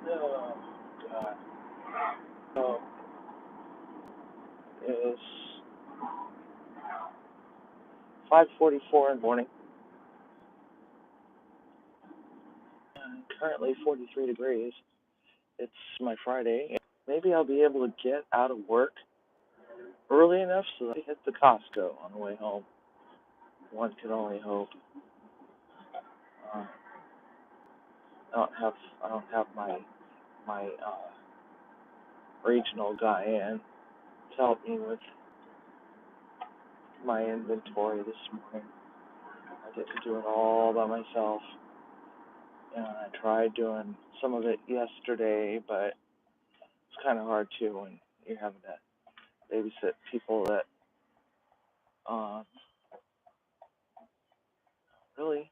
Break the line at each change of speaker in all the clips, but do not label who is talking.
Oh, God. So, it's 5:44 in the morning, and currently 43 degrees. It's my Friday. Maybe I'll be able to get out of work early enough so that I hit the Costco on the way home. One can only hope. Uh, I don't have my regional guy in to help me with my inventory this morning. I get to do it all by myself. And I tried doing some of it yesterday, but it's kind of hard too when you're having to babysit people that uh, really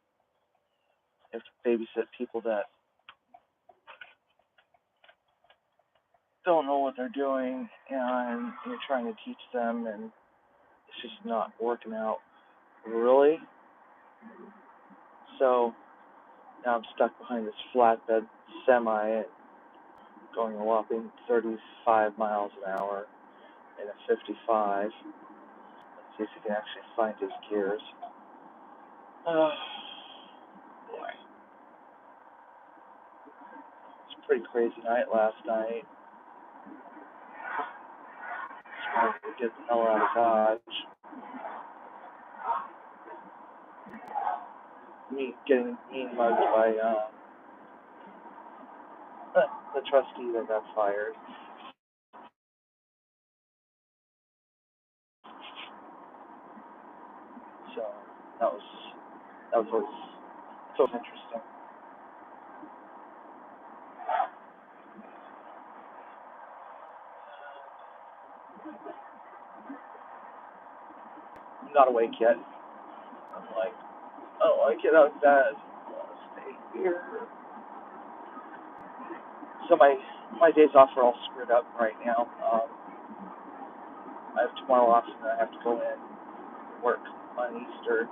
you have to babysit people that don't know what they're doing, and you're trying to teach them, and it's just not working out really. So now I'm stuck behind this flatbed semi going a whopping 35 miles an hour in a 55. Let's see if he can actually find his gears. Oh, boy. It's a pretty crazy night last night. Trying to get the hell out of Dodge. Me getting mean mugged by the trustee that got fired. So that was that was always so interesting. I'm not awake yet. I'm like, oh, I get out of bed. I want to stay here. So my days off are all screwed up right now. I have tomorrow off, and I have to go in and work on Easter.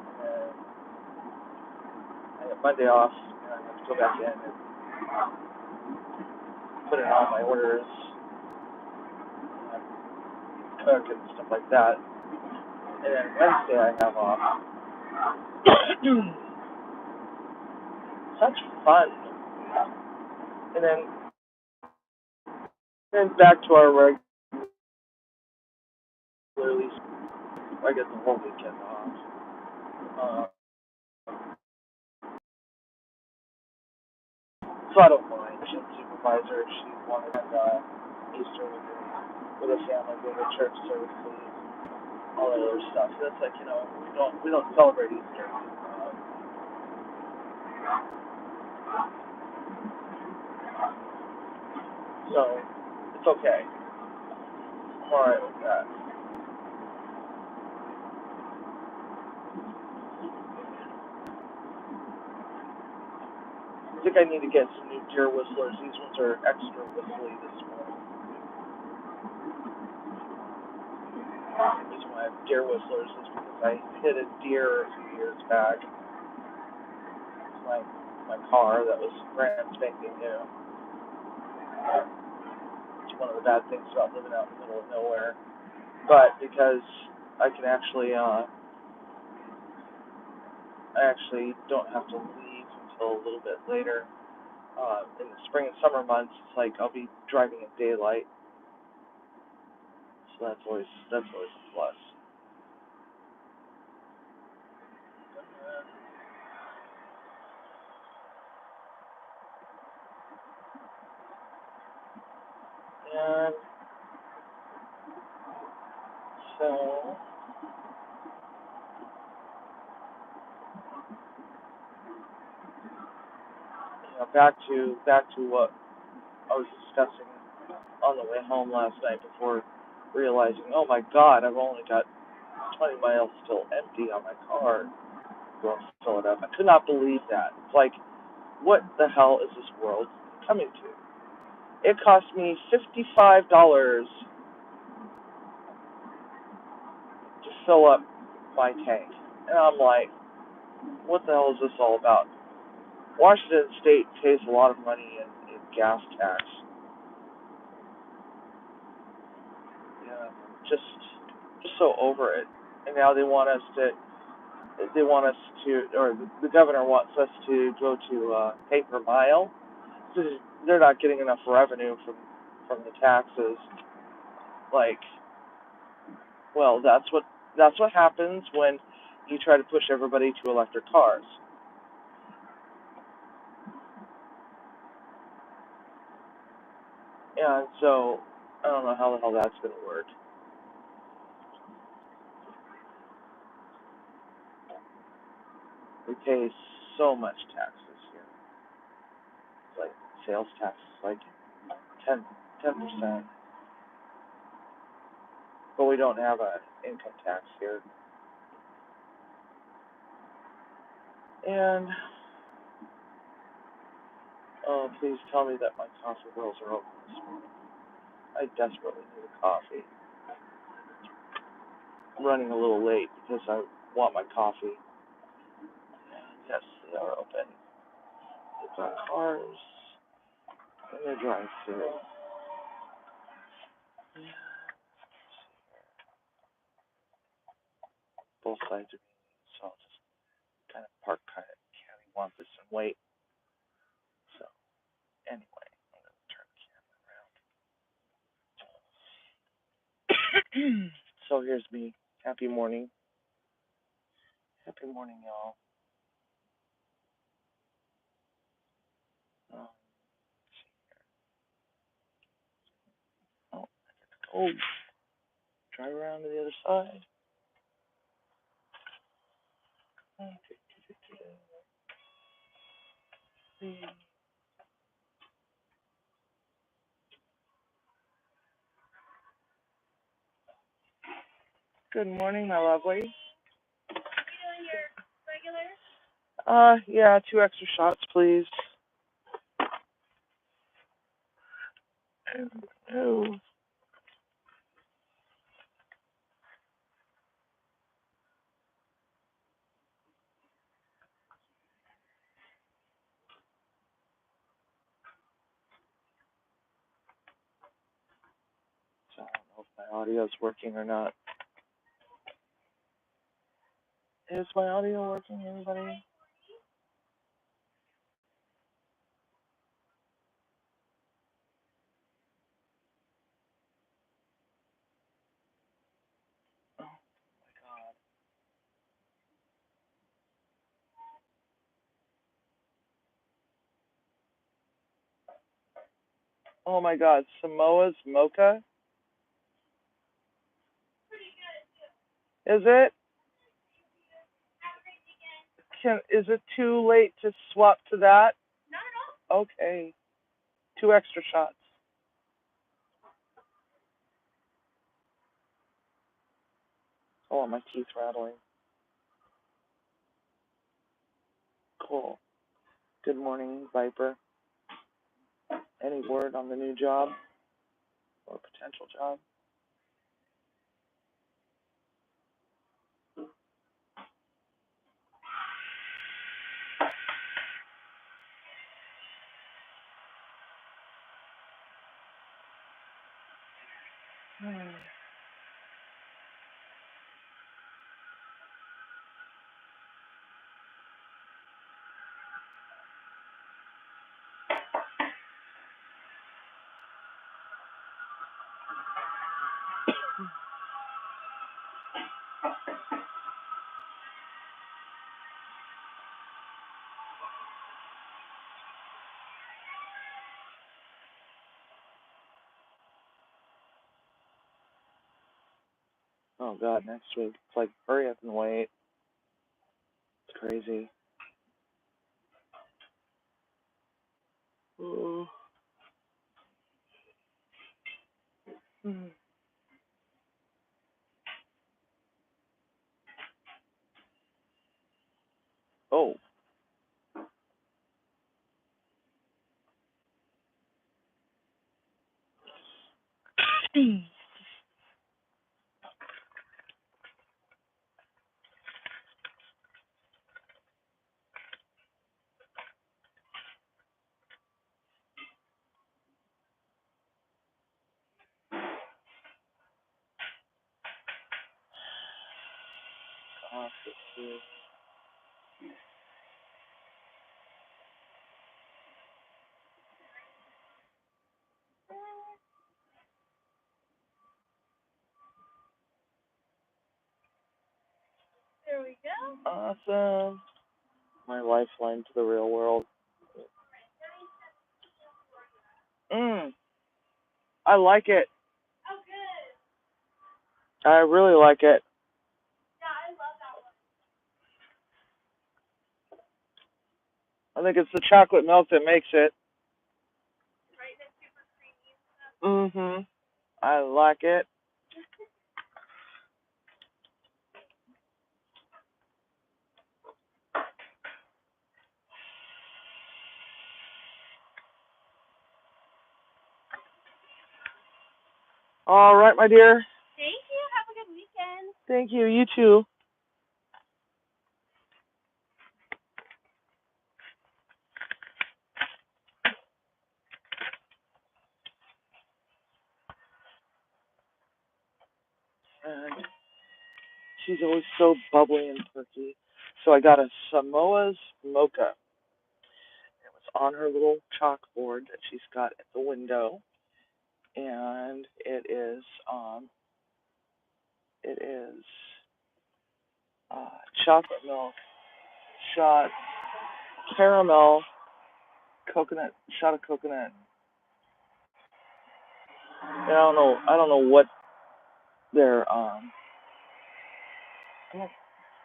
And I have Monday off, and I have to go back in and put in all my orders, and cook and stuff like that. And then Wednesday I have off. Such fun. And then back to our regularly, I get the whole weekend off. Uh, so I don't mind. She's a supervisor. She wanted Easter with a family, go to church services, all that other stuff. So that's like, we don't celebrate Easter. So it's okay. I'm alright with that. I think I need to get some new deer whistlers. These ones are extra whistly this morning. The reason why I have deer whistlers is because I hit a deer a few years back. It's my car that was brand spanking new. It's one of the bad things about living out in the middle of nowhere. But because I can I actually don't have to leave until a little bit later. In the spring and summer months, it's like I'll be driving in daylight, so that's always a plus. And so, back to what I was discussing on the way home last night before realizing, oh my God, I've only got 20 miles still empty on my car. Go and fill it up. I could not believe that. It's like, what the hell is this world coming to? It cost me $55 to fill up my tank, and I'm like, what the hell is this all about? Washington State pays a lot of money in gas tax. Yeah, just just so over it. And now or the governor wants us to go to pay per mile. They're not getting enough revenue from the taxes. Like, well, that's what happens when you try to push everybody to electric cars. And so I don't know how the hell that's going to work. We pay so much taxes here. It's like sales tax is like 10%, but we don't have an income tax here. And oh, please tell me that my coffee rolls are open this morning. I desperately need a coffee. I'm running a little late because I want my coffee. Yes, they are open. They've got cars in the drive-through. Both sides are meeting, so I'll just kind of park kind of cattywampus and wait. So anyway, I'm gonna turn the camera around. So here's me. Happy morning. Happy morning, y'all. Um, oh, oh, drive around to the other side. Good morning, my lovely. Yeah, 2 extra shots, please. Oh, so I don't know if my audio is working or not. Is my audio working, anybody? Oh my god. Oh my god, Samoas Mocha? Is it? Is it too late to swap to that? Okay. 2 extra shots. Oh, my teeth rattling. Cool. Good morning, Viper. Any word on the new job or potential job? Oh god, next week. It's like, hurry up and wait. It's crazy. Oh. Oh.
There we go.
Awesome. My lifeline to the real world. I like it.
Oh, good.
I really like it.
Yeah, I love that one.
I think it's the chocolate milk that makes it.
Right, and it's super creamy and stuff.
I like it. All right, my dear.
Thank you. Have a good weekend.
Thank you. You too. And she's always so bubbly and perky. So I got a Samoas Mocha. It was on her little chalkboard that she's got at the window, and it is chocolate milk, shot caramel, coconut, shot of coconut. And I don't know what their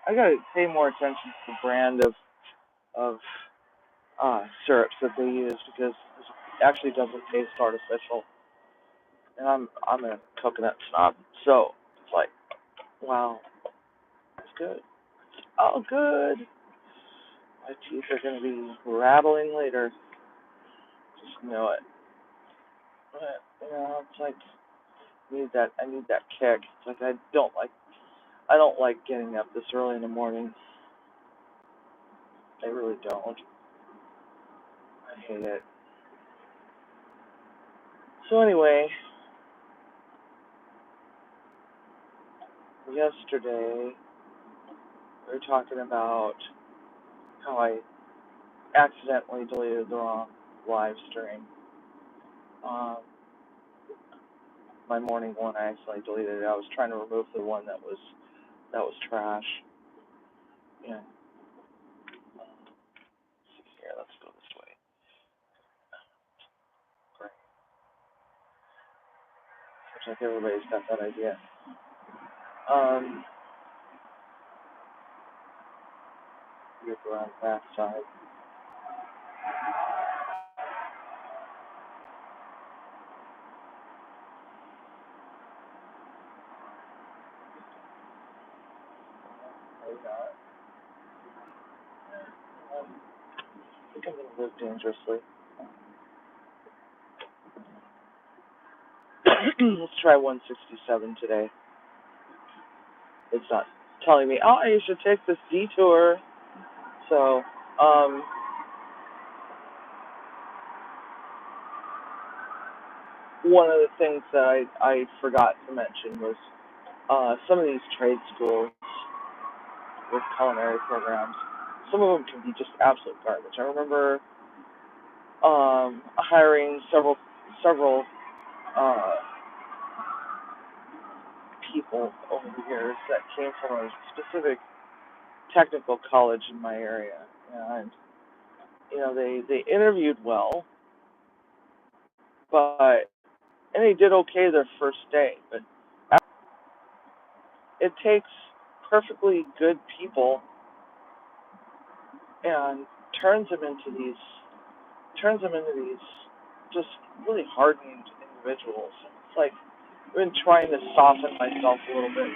I gotta pay more attention to the brand of syrups that they use because it actually doesn't taste artificial. And I'm a coconut snob, so it's like, wow, that's good. Oh, good. My teeth are gonna be rattling later. Just know it. But it's like I need that kick. It's like I don't like getting up this early in the morning. I really don't. I hate it. So anyway, yesterday we were talking about how I accidentally deleted the wrong live stream. Um, my morning one, I accidentally deleted it. I was trying to remove the one that was trash. Yeah. Let's see here. Let's go this way. Great. Looks like everybody's got that idea. Um, Look around the back side. Maybe not. I think I'm gonna live dangerously. Let's try 167 today. It's not telling me, oh, you should take this detour. So, one of the things that I forgot to mention was some of these trade schools with culinary programs, some of them can be just absolute garbage. I remember hiring several uh, people over the years that came from a specific technical college in my area, and they interviewed well, but and they did okay their first day, but it takes perfectly good people and turns them into these just really hardened individuals. It's like I've been trying to soften myself a little bit.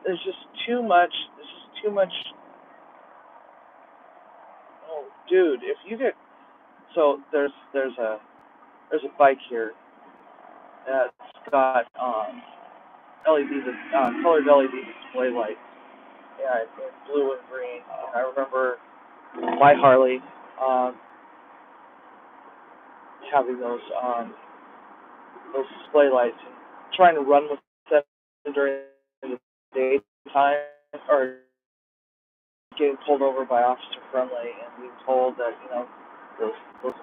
There's just too much. There's just too much. Oh, dude, if you get so there's a bike here that's got colored LED display lights. Yeah, in blue and green. And I remember my Harley um, having those display lights and trying to run with them during the daytime. time, or getting pulled over by Officer Friendly and being told that, those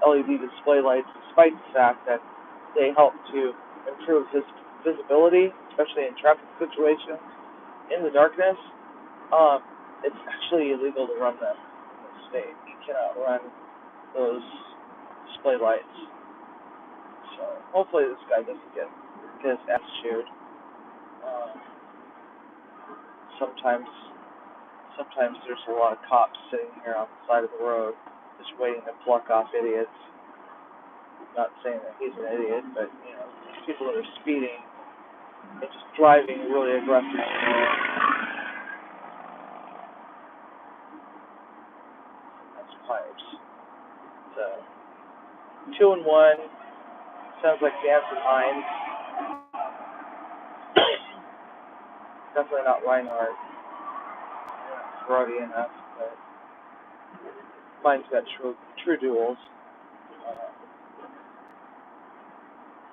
LED display lights, despite the fact that they help to improve visibility, especially in traffic situations in the darkness, it's actually illegal to run them in the state. You cannot run those display lights. So hopefully this guy doesn't get his ass chewed. Um, sometimes there's a lot of cops sitting here on the side of the road just waiting to pluck off idiots. Not saying that he's an idiot, but people that are speeding and just driving really aggressively. That's pipes. So 2 and 1 sounds like dancing minds. Definitely not Reinhardt. Throaty enough, but mine's got true duels.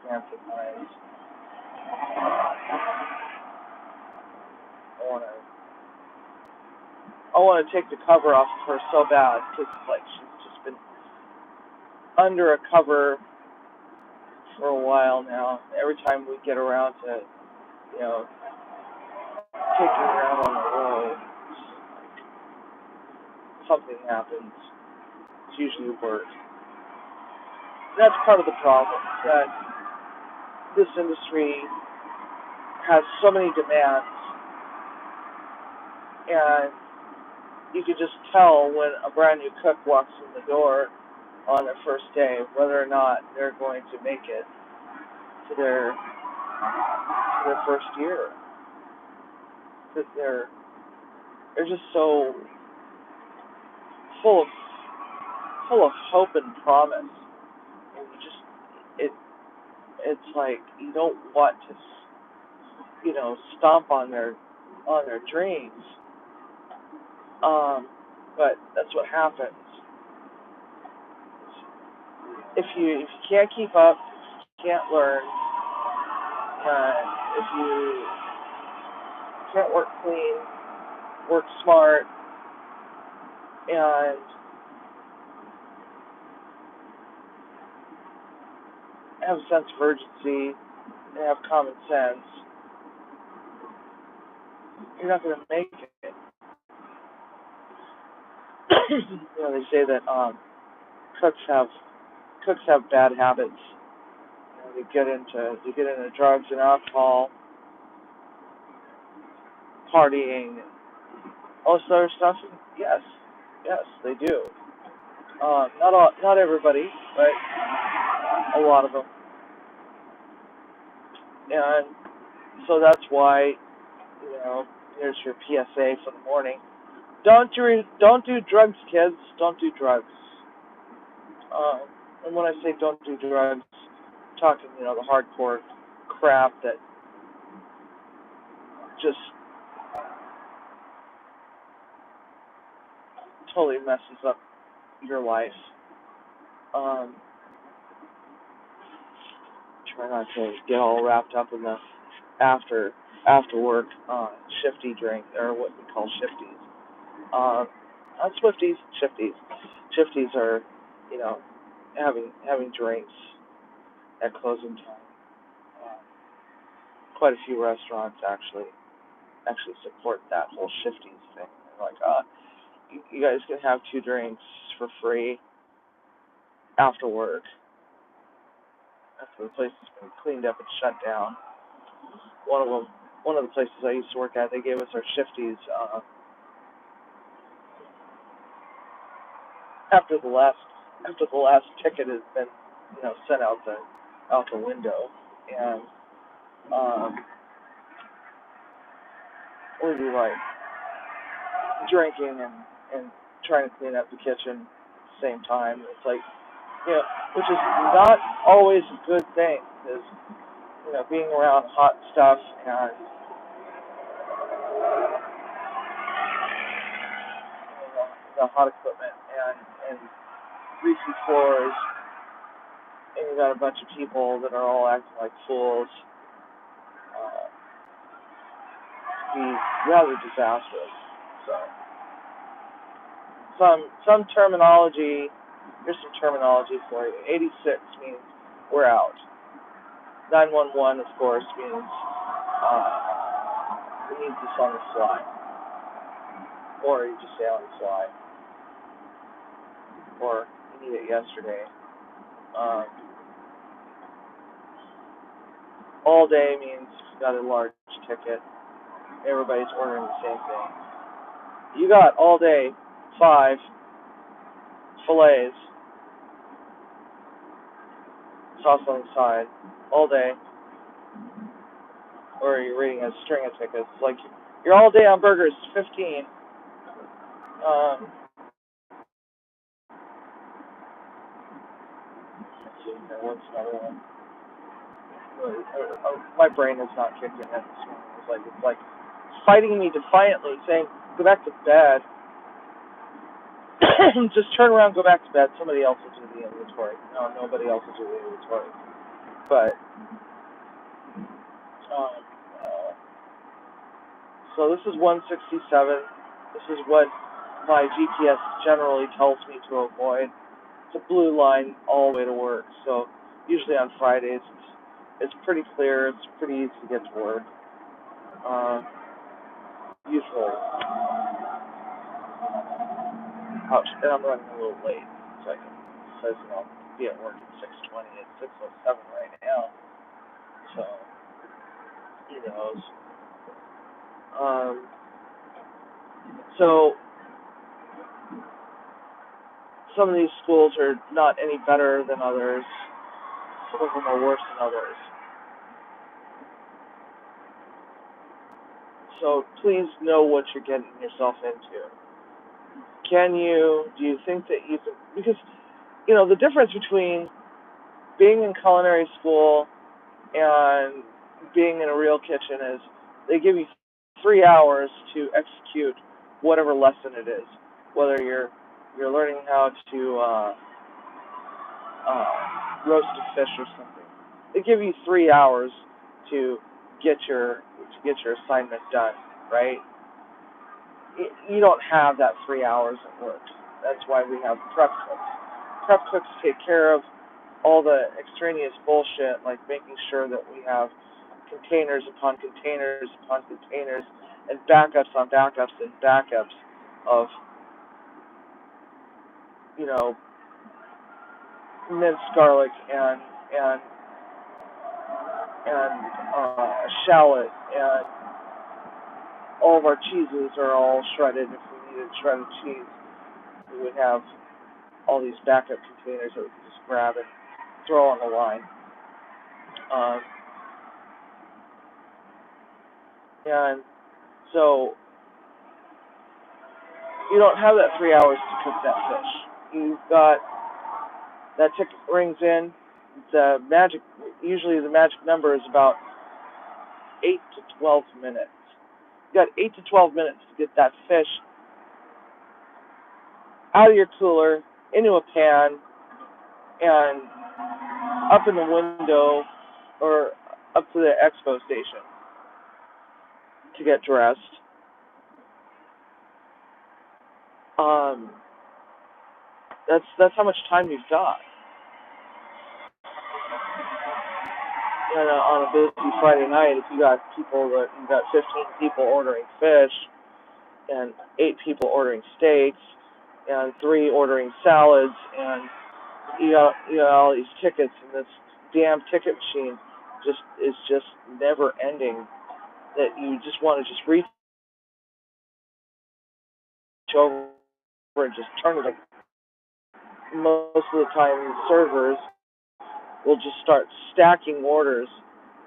Dancing minds. I want to take the cover off of her so bad because she's just been under a cover for a while now. Every time we get around to taking her out on the road, something happens. It's usually worse. That's part of the problem, that this industry has so many demands, and you can just tell when a brand new cook walks in the door on their first day whether or not they're going to make it to their first year. Because they're just so full of hope and promise, and it's like you don't want to stomp on their dreams. But that's what happens. If you can't keep up, you can't learn, and if you can't work clean, work smart, and have a sense of urgency, and have common sense, you're not going to make it. They say that cooks have bad habits. They get into drugs and alcohol, partying, all this other stuff. Yes, they do. Not everybody, but a lot of them. And so that's why, here's your PSA for the morning. Don't do drugs, kids. Don't do drugs. And when I say don't do drugs, I'm talking, the hardcore crap that just totally messes up your life. Try not to get all wrapped up in the after work shifty drink, or what we call shifties. Not Swifties, shifties. Shifties are, having drinks at closing time. Quite a few restaurants actually support that whole shifties thing. They're like, you guys can have 2 drinks for free after work. After the place has been cleaned up and shut down. One of the places I used to work at, they gave us our shifties after the last ticket has been sent out the window, and we'd be like drinking and trying to clean up the kitchen at the same time. It's like, which is not always a good thing, because being around hot stuff and the hot equipment and greasy floors, and you got a bunch of people that are all acting like fools. be rather disastrous. So some terminology. Here's some terminology for you. 86 means we're out. 911, of course, means we need this on the fly, or you just say on the fly, or you need it yesterday. All day means you got a large ticket. Everybody's ordering the same thing. You got all day 5 fillets, sauce on the side, all day, or you're reading a string of tickets. Like, you're all day on burgers, 15. Let's see, what's another one? My brain is not kicking in this morning. It's like fighting me defiantly, saying, go back to bed. Just turn around, go back to bed. Somebody else will do the inventory. No, nobody else will do the inventory. But, so this is 167. This is what my GPS generally tells me to avoid. It's a blue line all the way to work. So usually on Fridays, it's pretty clear. It's pretty easy to get to work. Usually. Ouch, and I'm running a little late, so I can, says I'll be at work at 6:20. It's 6:07 right now, so who knows. So some of these schools are not any better than others. Some of them are worse than others. So please know what you're getting yourself into. Do you think that you can, because, the difference between being in culinary school and being in a real kitchen is they give you 3 hours to execute whatever lesson it is, whether you're learning how to roast a fish or something. They give you 3 hours to get your assignment done, right? You don't have that 3 hours at work. That's why we have prep cooks. Prep cooks take care of all the extraneous bullshit, like making sure that we have containers upon containers upon containers and backups on backups and backups of, minced garlic and shallot, and all of our cheeses are all shredded. If we needed shredded cheese, we would have all these backup containers that we could just grab and throw on the line. And so you don't have that 3 hours to cook that fish. You've got that ticket rings in. Usually the magic number is about 8 to 12 minutes. You got 8 to 12 minutes to get that fish out of your cooler, into a pan, and up in the window or up to the expo station to get dressed. That's how much time you've got. And on a busy Friday night, if you got 15 people ordering fish, and 8 people ordering steaks, and 3 ordering salads, and you got all these tickets, and this damn ticket machine is just never ending. That you just want to just reach over and just turn it. Most of the time, the servers will just start stacking orders.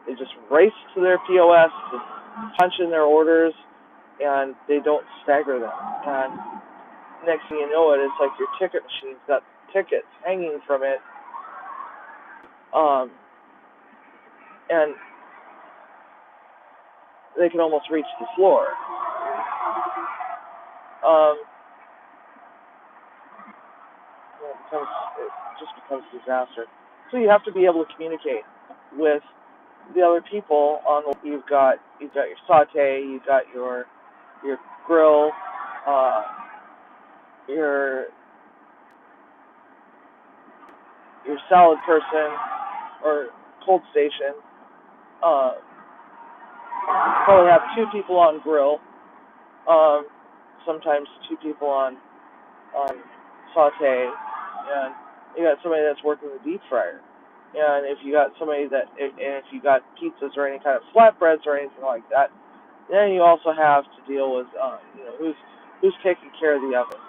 They just race to their POS to punch in their orders, and they don't stagger them. And next thing you know it's like your ticket machine's got tickets hanging from it. And they can almost reach the floor. It just becomes a disaster. So you have to be able to communicate with the other people on what you've got you've got your saute, you've got your grill, your salad person or cold station. Probably have 2 people on grill. Sometimes 2 people on saute, and you got somebody that's working the deep fryer. And if you got somebody if you got pizzas or any kind of flatbreads or anything like that, then you also have to deal with who's taking care of the oven,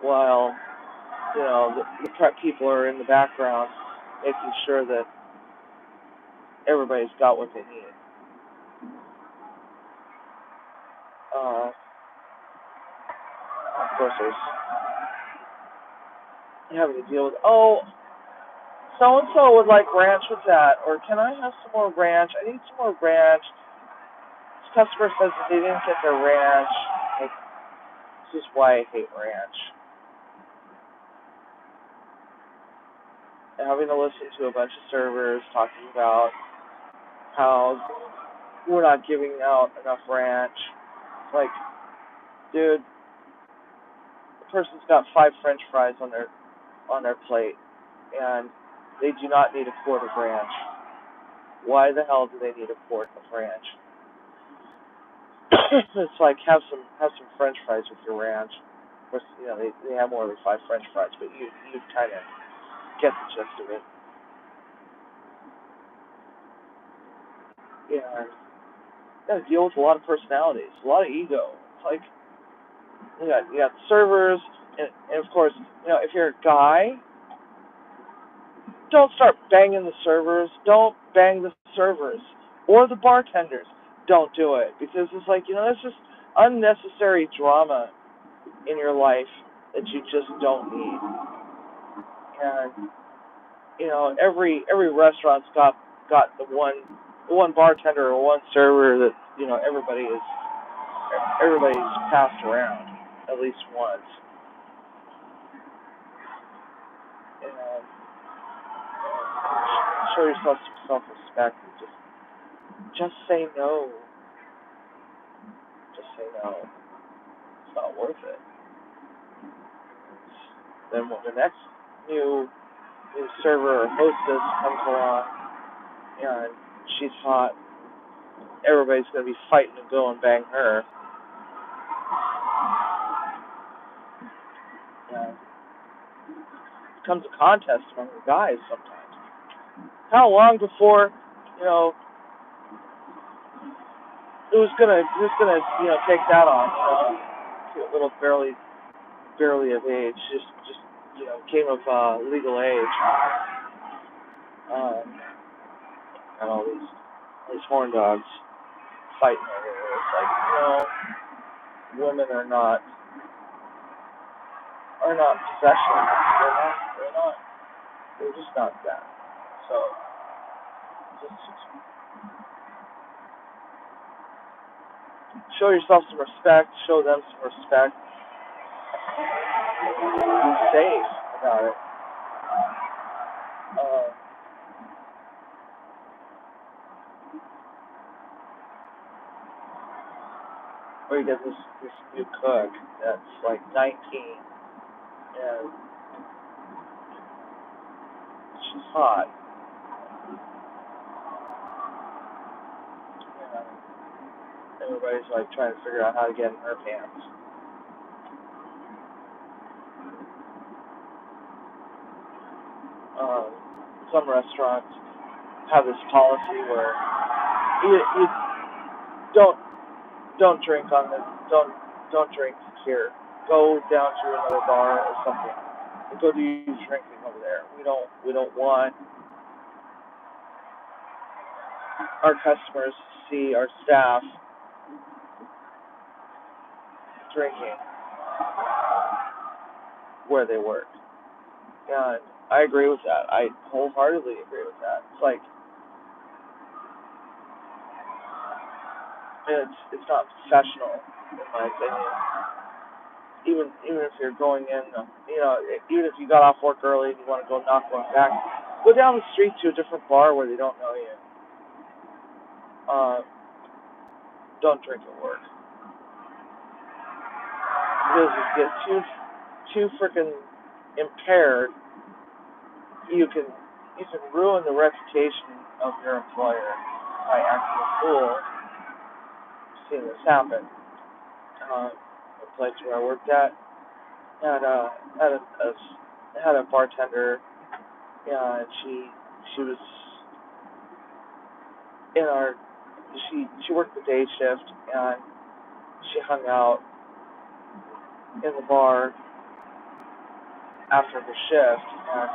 while the prep people are in the background making sure that everybody's got what they need. Of course, there's having to deal with, so-and-so would like ranch with that, or can I have some more ranch? I need some more ranch. This customer says that they didn't get their ranch. Like, this is why I hate ranch. And having to listen to a bunch of servers talking about how we're not giving out enough ranch. Like, dude, the person's got 5 French fries on their plate, and they do not need a quart of ranch. Why the hell do they need a quart of ranch? It's like, have some French fries with your ranch. Of course, they have more than 5 French fries, but you kind of get the gist of it. Yeah, you got to deal with a lot of personalities, a lot of ego. It's like you got servers, and of course, if you're a guy, don't start banging the servers. Don't bang the servers or the bartenders. Don't do it, because it's like, it's just unnecessary drama in your life that you just don't need. And every restaurant's got the one bartender or one server that everybody's passed around at least once. And show yourself some self-respect and just say no. Just say no. It's not worth it. Then when the next new server or hostess comes along and she's hot, everybody's going to be fighting to go and bang her. And it becomes a contest among the guys sometimes. How long before who's gonna take that on? A little barely of age, just came of legal age, and all these horn dogs fighting over it. It's like, women are not possessions. They're just not that. So just show yourself some respect. Show them some respect. Be safe about it. Or you get this new cook that's like 19, and she's hot. And everybody's like trying to figure out how to get in her pants. Some restaurants have this policy where you don't drink on this. Don't drink here. Go down to another bar or something, and go do your drinking over there. We don't want our customers to see our staff drinking where they work. And I agree with that. I wholeheartedly agree with that. It's like, it's not professional, in my opinion. Even if you're going in, even if you got off work early and you want to go knock one back, go down the street to a different bar where they don't know you. don't drink at work. Because if you get too freaking impaired, you can ruin the reputation of your employer by acting a fool. I've seen this happen. The place where I worked at had a bartender. Yeah, and she was in our she worked the day shift, and she hung out in the bar after the shift, and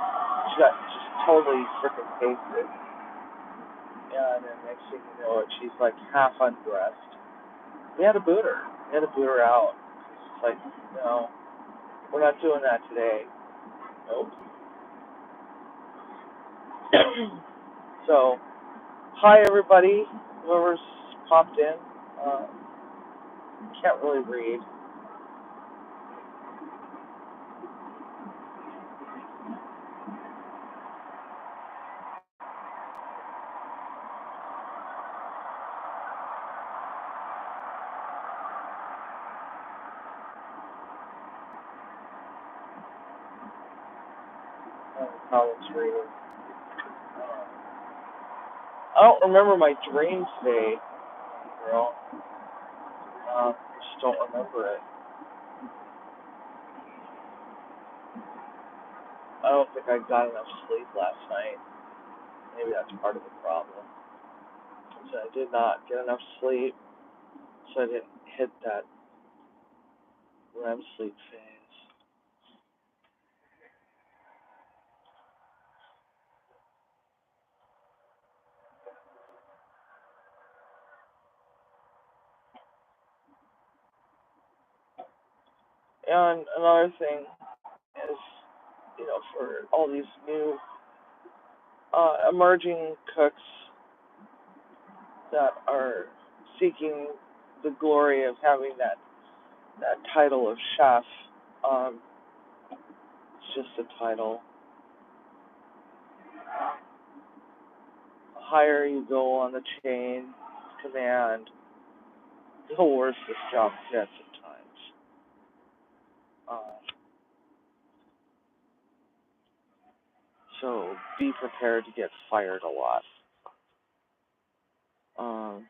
she got just totally freaking wasted. And then next thing you know, she's like half undressed. We had to boot her. We had to boot her out. It's like, no, we're not doing that today. Nope. So, hi everybody, whoever's popped in. Can't really read. Problems reading. I don't remember my dream today, girl. Just don't remember it. I don't think I got enough sleep last night. Maybe that's part of the problem. So I did not get enough sleep, so I didn't hit that REM sleep phase. And another thing is, for all these new emerging cooks that are seeking the glory of having that title of chef, it's just a title. The higher you go on the chain of command, the worse this job gets at times. So be prepared to get fired a lot. Oh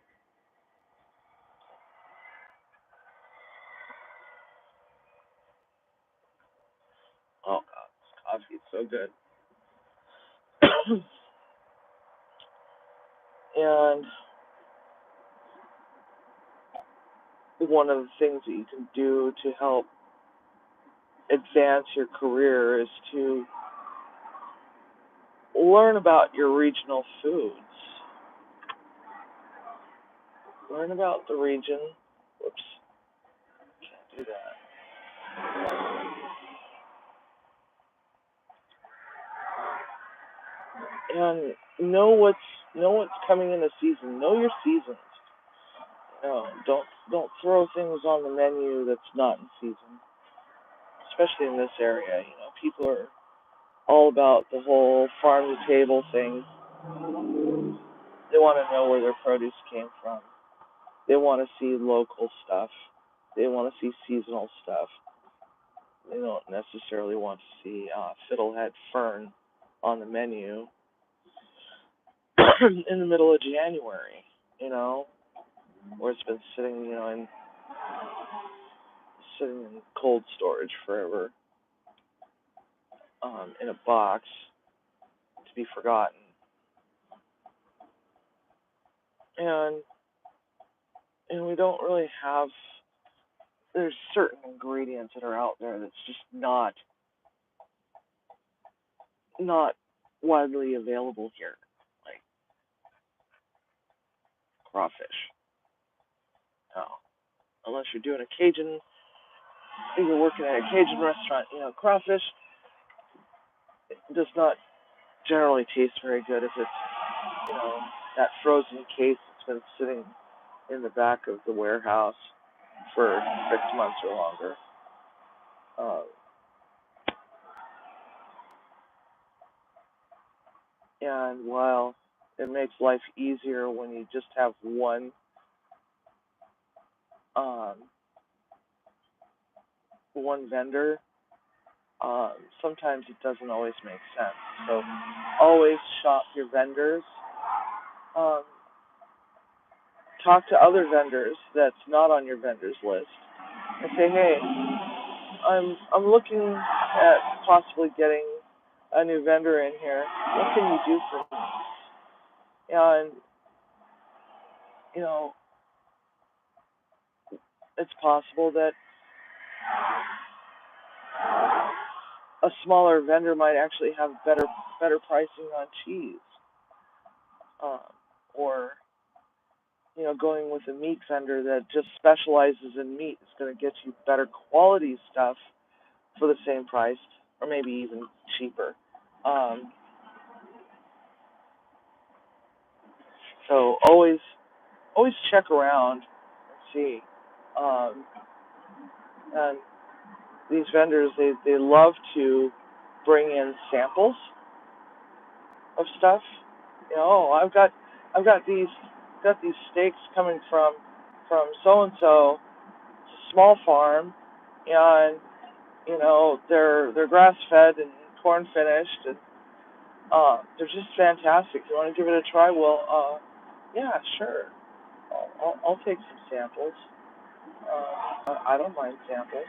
God, this coffee is so good. And one of the things that you can do to help advance your career is to learn about your regional foods. Learn about the region. Whoops, can't do that. And know what's coming in the season. Know your seasons. Don't throw things on the menu that's not in season. Especially in this area, people are all about the whole farm to table thing. They want to know where their produce came from. They want to see local stuff. They want to see seasonal stuff. They don't necessarily want to see fiddlehead fern on the menu in the middle of January, where it's been sitting, sitting in cold storage forever, in a box to be forgotten. And we don't really have. There's certain ingredients that are out there that's just not widely available here, like crawfish. No, unless you're doing a Cajun, if you're working at a Cajun restaurant, crawfish does not generally taste very good if it's, that frozen case that's been sitting in the back of the warehouse for 6 months or longer. And while it makes life easier when you just have um, one vendor. Sometimes it doesn't always make sense. So always shop your vendors. Um, talk to other vendors that's not on your vendors list and say, hey, I'm looking at possibly getting a new vendor in here. What can you do for me? And you know, it's possible that a smaller vendor might actually have better pricing on cheese, um, or going with a meat vendor that just specializes in meat is going to get you better quality stuff for the same price, or maybe even cheaper. Um, so always check around and see. Um, and these vendors, they love to bring in samples of stuff. I've got these steaks coming from so and so, small farm, and they're grass fed and corn finished, and they're just fantastic. You want to give it a try? Well, yeah, sure. I'll take some samples. I don't mind samples.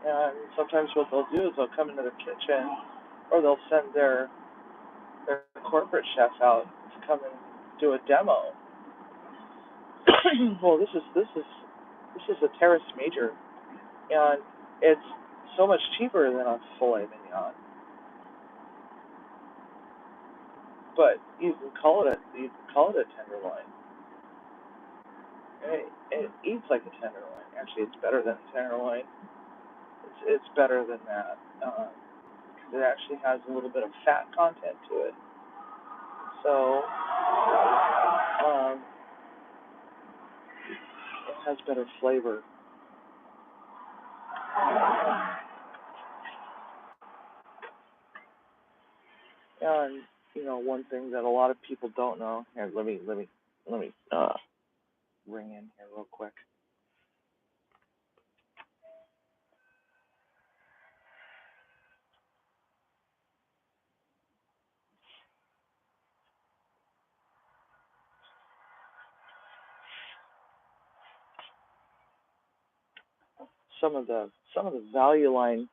And sometimes what they'll do is they'll come into the kitchen, or they'll send their corporate chef out to come and do a demo. Well, this is a terrace major, and it's so much cheaper than a filet mignon. But you can call it a tenderloin, and it eats like a tenderloin. Actually, it's better than a tenderloin. It's better than that. It actually has a little bit of fat content to it, so it has better flavor. And one thing that a lot of people don't know. Here, let me ring in here real quick. Some of the value line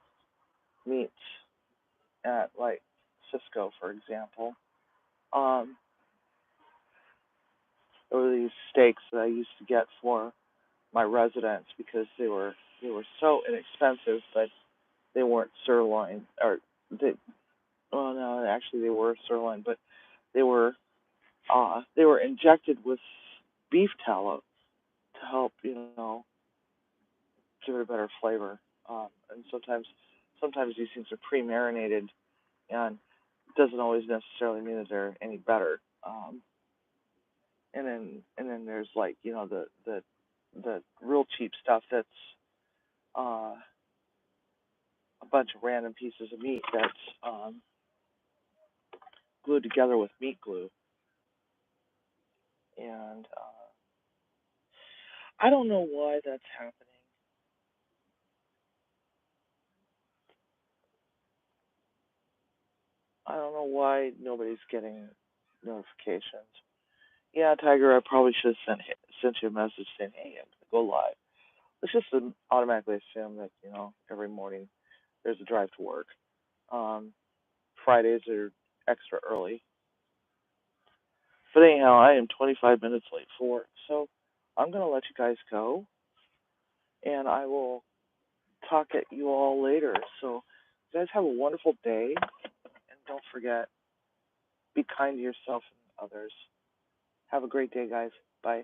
meats at like Cisco, for example. Um, there were these steaks that I used to get for my residents because they were so inexpensive, but they weren't sirloin, or they well no, actually they were sirloin, but they were they were injected with beef tallow to help give it a better flavor. And sometimes these things are pre-marinated, and it doesn't always necessarily mean that they're any better. And then there's like the real cheap stuff that's uh, a bunch of random pieces of meat that's glued together with meat glue, and I don't know why that's happening. I don't know why nobody's getting notifications. Yeah, Tiger, I probably should have sent you a message saying, "Hey, I'm gonna go live." Let's just automatically assume that every morning there's a drive to work. Um, Fridays are extra early, but anyhow, I am 25 minutes late for work, so I'm gonna let you guys go, and I will talk at you all later. So, you guys have a wonderful day, and don't forget, be kind to yourself and others. Have a great day, guys. Bye.